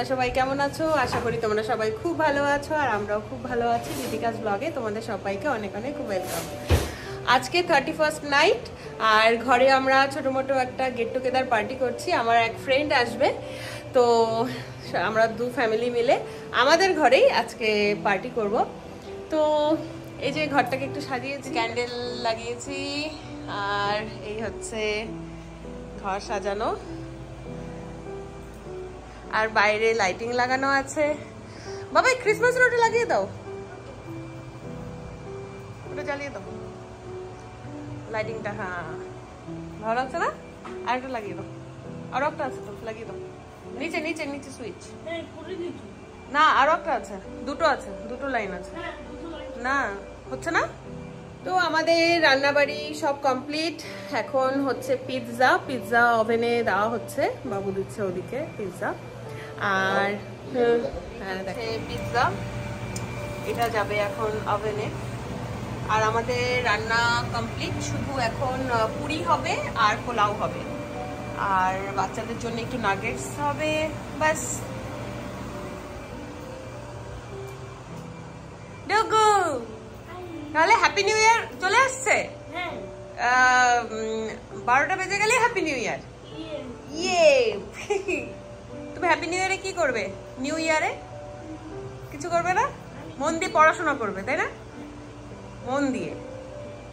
তোমরা সবাই কেমন আছো? আশা করি তোমরা সবাই খুব ভালো আছো আর আমরাও খুব ভালো আছি। দীপিকাস ব্লগে তোমাদের সবাইকে অনেক অনেক ওয়েলকাম। আজকে 31st নাইট আর ঘরে আমরা ছোটো মোটো একটা গেট টুগেদার পার্টি করছি। আমার এক ফ্রেন্ড আসবে, তো আমরা দু ফ্যামিলি মিলে আমাদের ঘরেই আজকে পার্টি করব। তো এই যে ঘরটাকে একটু সাজিয়েছি, ক্যান্ডেল লাগিয়েছি আর এই হচ্ছে ঘর সাজানো, আর বাইরে লাইটিং লাগানো আছে। বাবা এই ক্রিসমাস রোডে লাগিয়ে দাও, ওটা জ্বালিয়ে দাও লাইটিংটা। হ্যাঁ ভালো লাগছে না? আর একটা লাগিয়ে দাও, আরো একটা আছে তো লাগিয়ে দাও। নিচে নিচে নিচে সুইচ না, আরো একটা আছে, দুটো আছে, দুটো লাইন আছে না, হচ্ছে না। তো আমাদের রান্নাবাড়ি সব কমপ্লিট। এখন হচ্ছে পিৎজা ওভেনে দেওয়া হচ্ছে, বাবু দিচ্ছে ওদিকে পিৎজা। আর পিৎজা এটা যাবে এখন ওভেনে। আর আমাদের রান্না কমপ্লিট, শুধু এখন পুরি হবে আর পোলাও হবে, আর বাচ্চাদের জন্য একটু নাগেটস হবে, বাস। তাহলে হ্যাপি নিউ ইয়ার চলে আসছে, 12টা বেজে গেলে হ্যাপি নিউ ইয়ার। ইয়ে তুমি হ্যাপি নিউ ইয়ারে কি করবে? নিউ ইয়ারে কিছু করবে না, মন দিয়ে পড়াশোনা করবে, তাই না? মন দিয়ে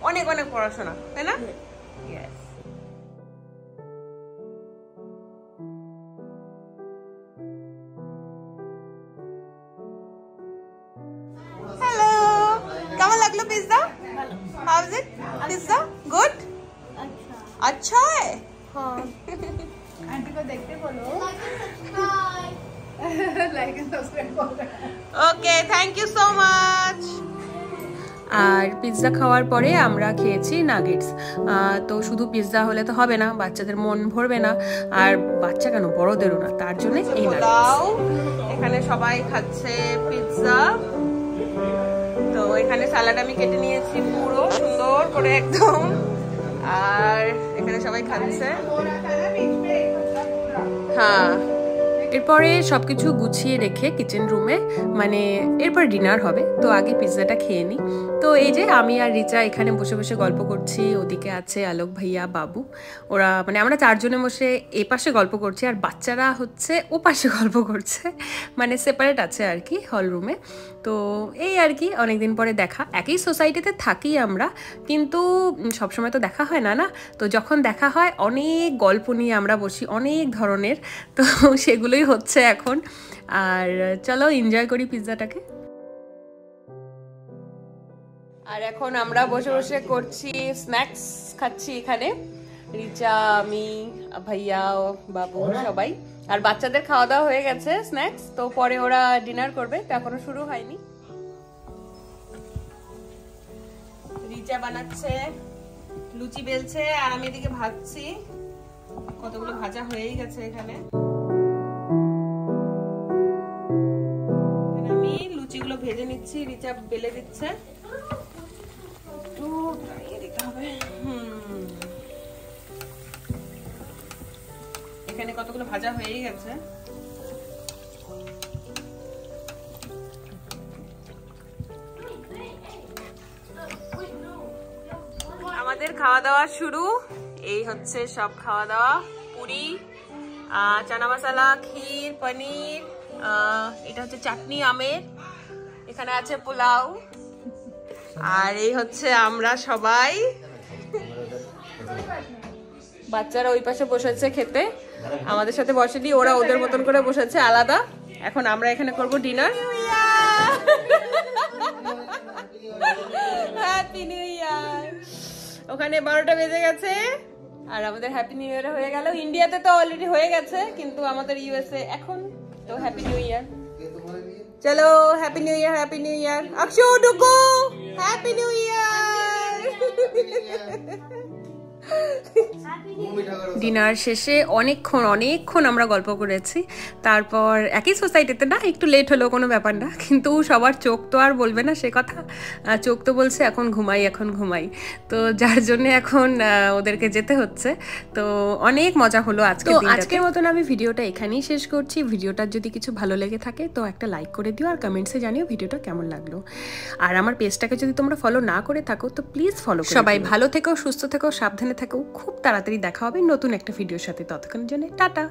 অনেক অনেক পড়াশোনা, তাই না? ইয়েস। হ্যালো, কেমন লাগলো pizza? How is it pizza? Good? अच्छा है। हाँ आंटी को देखते बोलो लाइक एंड सब्सक्राइब करो। Okay, thank you so much. আর পিৎজা খাওয়ার পরে আমরা খেয়েছি নাগেটস। তো শুধু পিৎজা হলে তো হবে না, বাচ্চাদের মন ভরবে না, আর বাচ্চা কেন বড়দেরও না, তার জন্য এই নাগেটস। এখানে সবাই খাচ্ছে পিৎজা। তো এখানে স্যালাড আমি কেটে নিয়েছি পুরো সুন্দর করে একদম, আর এখানে সবাই খাচ্ছে। হ্যাঁ, এরপরে সবকিছু গুছিয়ে রেখে কিচেন রুমে, মানে এরপর ডিনার হবে, তো আগে পিৎজাটা খেয়ে নিই। তো এই যে আমি আর রিচা এখানে বসে বসে গল্প করছি, ওদিকে আছে আলোক ভাইয়া, বাবু, ওরা মানে আমরা চারজনে বসে এ পাশে গল্প করছি, আর বাচ্চারা হচ্ছে ও পাশে গল্প করছে, মানে সেপারেট আছে আর কি হল রুমে। তো এই আর কি, অনেকদিন পরে দেখা, একই সোসাইটিতে থাকি আমরা, কিন্তু সবসময় তো দেখা হয় না না। তো যখন দেখা হয় অনেক গল্প নিয়ে আমরা বসি, অনেক ধরনের, তো সেগুলোই হচ্ছে এখন। আর চলো এনজয় করি পিৎজাটাকে। আর এখন আমরা বসে বসে করছি স্ন্যাক্স, খাচ্ছি এখানে রিচা, আমি, ভাইয়া, বাবু সবাই। আর বাচ্চাদের খাওয়া দাওয়া হয়ে গেছে স্ন্যাক্স, তো পরে ওরা ডিনার করবে, তো এখনো শুরু হয়নি। রিচা বানাচ্ছে, লুচি বেলছে, আর আমি এদিকে ভাজছি। কতগুলো ভাজা হয়েই গেছে এখানে। আমি লুচিগুলো ভেজে নিচ্ছি, রিচা বেলে দিচ্ছে। একটু দাঁড়িয়ে দিতে হবে। এখানে কতগুলো ভাজা হয়েই গেছে। আমাদের খাওয়া দাওয়া শুরু। এই হচ্ছে সব খাওয়া দাওয়া, পুরি, চানা মশলা, ক্ষীর, পনির, এটা হচ্ছে চাটনি আমের, এখানে আছে পোলাও, আর এই হচ্ছে আমরা সবাই। বাচ্চারা ওই পাশে বসেছে খেতে, আমাদের সাথে বসেনি, ওরা ওদের মতন করে বসেছে আলাদা। এখন আমরা এখানে করব ডিনার। হ্যাপি নিউ ইয়ার। ওখানে 12টা বেজে গেছে আর আমাদের হ্যাপি নিউ ইয়ার হয়ে গেল। ইন্ডিয়াতে তো অলরেডি হয়ে গেছে, কিন্তু আমাদের ইউএসএ এখন। তো হ্যাপি নিউ ইয়ার। চলো happy new year, happy new year. অক্ষু ডুকু হ্যাপি নিউ ইয়ার। ডিনার শেষে অনেকক্ষণ আমরা গল্প করেছি। তারপর একই সোসাইটিতে না, একটু লেট হলো কোনো ব্যাপার না, কিন্তু সবার চোখ তো আর বলবে না সে কথা, চোখ তো বলছে এখন ঘুমাই। তো যার জন্য এখন ওদেরকে যেতে হচ্ছে। তো অনেক মজা হলো আজকে। আজকের মতন আমি ভিডিওটা এখানেই শেষ করছি। ভিডিওটার যদি কিছু ভালো লেগে থাকে তো একটা লাইক করে দিও, আর কমেন্টসে জানিও ভিডিওটা কেমন লাগলো। আর আমার পেজটাকে যদি তোমরা ফলো না করে থাকো তো প্লিজ ফলো করো। সবাই ভালো থেকো, সুস্থ থেকো, সাবধানে থেকো। খুব তাড়াতাড়ি দেখা হবে নতুন একটা ভিডিওর সাথে। ততক্ষণের জন্য টাটা।